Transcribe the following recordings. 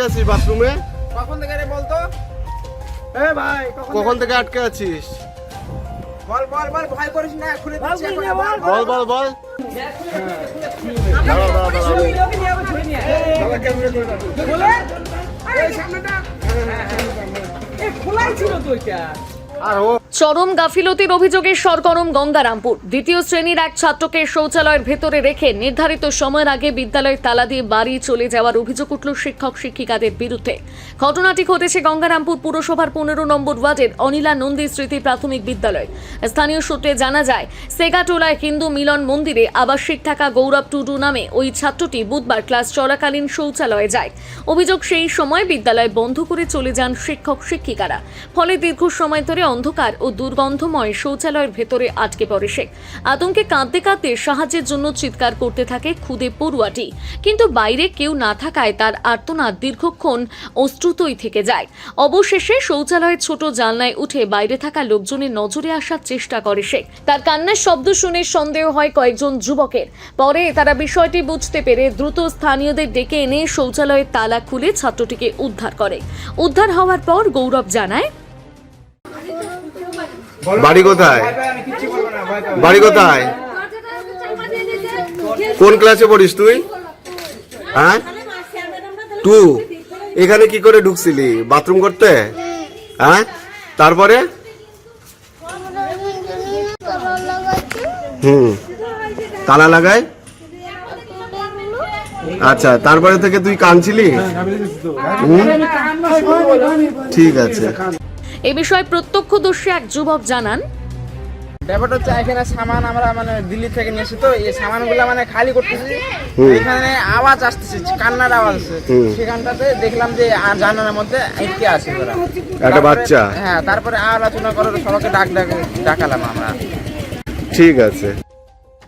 আছিস বাথরুমে? কখন থেকে রে বলতো? এ ভাই কখন থেকে আটকে আছিস? বল বল বল, ভয় করিস না, খুলে দিচ্ছি এখন। বল বল বল। চরম গাফিলতির অভিযোগে সরগরম গঙ্গারামপুর। দ্বিতীয় শ্রেণীর এক ছাত্রকে শৌচালয়ের ভেতরে রেখে নির্ধারিত সময়ের আগে বিদ্যালয়ের তালা দিয়ে বাড়ি চলে যাওয়ার অভিযোগ উঠল শিক্ষক শিক্ষিকাদের বিরুদ্ধে। ঘটনাটি ঘটেছে গঙ্গারামপুর পুরসভার 15 নম্বর ওয়ার্ডের অনিলা নন্দী স্মৃতি প্রাথমিক বিদ্যালয়। স্থানীয় সূত্রে জানা যায়, সেগাটোলায় হিন্দু মিলন মন্দিরে আবাসিক থাকা গৌরব টুডু নামে ওই ছাত্রটি বুধবার ক্লাস চলাকালীন শৌচালয়ে যায়। অভিযোগ, সেই সময় বিদ্যালয় বন্ধ করে চলে যান শিক্ষক শিক্ষিকারা। ফলে দীর্ঘ সময় ধরে অন্ধকার ও দুর্গন্ধময় শৌচালয়ের ভেতরে আটকে পড়ে সে। আতঙ্কে কাঁদতে কাঁদতে সাহায্যের জন্য চিৎকার করতে থাকে খুদে পড়ুয়াটি, কিন্তু বাইরে কেউ না থাকায় তার আর্তনাদ দীর্ঘক্ষণ অশ্রুতই থেকে যায়। অবশেষে শৌচালয়ের ছোট জানলায় উঠে বাইরে থাকা লোকজনের নজরে আসার চেষ্টা করে সে। তার কান্নার শব্দ শুনে সন্দেহ হয় কয়েকজন যুবকের। পরে তারা বিষয়টি বুঝতে পেরে দ্রুত স্থানীয়দের ডেকে এনে শৌচালয়ের তালা খুলে ছাত্রটিকে উদ্ধার করে। উদ্ধার হওয়ার পর গৌরব জানায়, বাড়ি কোথায়? বাড়ি কোথায়? কোন ক্লাসে পড়িস তুই? হ্যাঁ, 2। এখানে কি করে ঢুকছিলি? বাথরুম করতে? হ্যাঁ, তারপরে? তালা লাগায়? আচ্ছা, তারপরে থেকে তুই কাঁদছিলি? ঠিক আছে। এ বিষয়ে প্রত্যক্ষদর্শী এক যুবক জানান, ব্যাপারটা হচ্ছে এখানে সামান আমরা মানে দিল্লি থেকে নিয়ে এসে, তো এই সামানগুলো মানে খালি করতেছি, এখানে আওয়াজ আসতেছে, কান্নার আওয়াজ আসছে। সেখানটাতে দেখলাম যে জানালার মধ্যে আটকে আছে ওরা, একটা বাচ্চা। হ্যাঁ, তারপরে আলোচনা করে সবাইকে ডাকালাম আমরা। ঠিক আছে।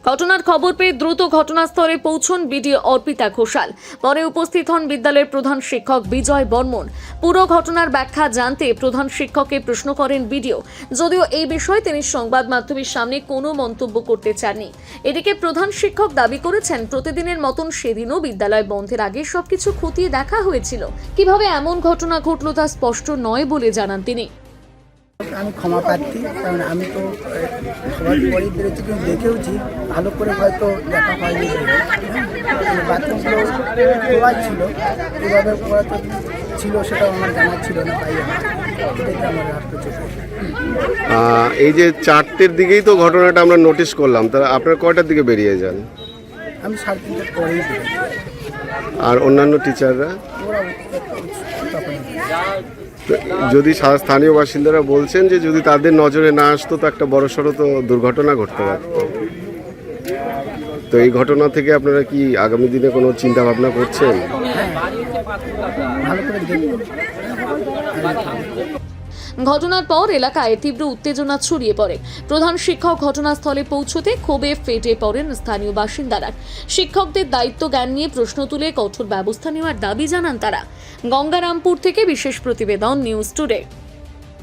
ঘটনার খবর পেয়ে দ্রুত ঘটনাস্থলে পৌঁছন বিডিও অর্পিতা ঘোষাল। পরে উপস্থিত হন বিদ্যালয়ের প্রধান শিক্ষক বিজয় বর্মন। পুরো ঘটনার ব্যাখ্যা জানতে প্রধান শিক্ষককে প্রশ্ন করেন বিডিও, যদিও এই বিষয়ে তিনি সংবাদ মাধ্যমের সামনে কোনো মন্তব্য করতে চাননি। এদিকে প্রধান শিক্ষক দাবি করেছেন, প্রতিদিনের মতন সেদিনও বিদ্যালয় বন্ধের আগে সবকিছু খতিয়ে দেখা হয়েছিল। কিভাবে এমন ঘটনা ঘটল তা স্পষ্ট নয় বলে জানান তিনি। আমি ক্ষমা প্রার্থী, কারণ আমি তো সবার পরে বেরোচ্ছি, কিন্তু দেখেওছি ভালো করে হয়তো দেখা হয়নি। বাথরুমগুলো খোলা ছিল, এভাবে খোলা তো ছিল সেটা আমার জানা ছিল না, তাই দেখে আমার রাস্তা চলে। এই যে 4টের দিকেই তো ঘটনাটা আমরা নোটিশ করলাম, তাহলে আপনারা কয়টার দিকে বেরিয়ে যান? আমি 3:30টার পরেই বেরোচ্ছি। আর অন্যান্য টিচাররা? ওরা তখন যদি স্থানীয় বাসিন্দারা বলছেন যে যদি তাদের নজরে না আসতো তো একটা বড়সড় তো দুর্ঘটনা ঘটতে পারত। তো এই ঘটনা থেকে আপনারা কি আগামী দিনে কোনো চিন্তা ভাবনা করছেন? ভালো করে দেখব। ঘটনার পর এলাকায় তীব্র উত্তেজনা ছড়িয়ে পড়ে। প্রধান শিক্ষক ঘটনাস্থলে পৌঁছতে ক্ষোভে ফেটে পড়েন স্থানীয় বাসিন্দারা। শিক্ষকদের দায়িত্ব জ্ঞান নিয়ে প্রশ্ন তুলে কঠোর ব্যবস্থা নেওয়ার দাবি জানান তারা। গঙ্গারামপুর থেকে বিশেষ প্রতিবেদন, নিউজ টুডে।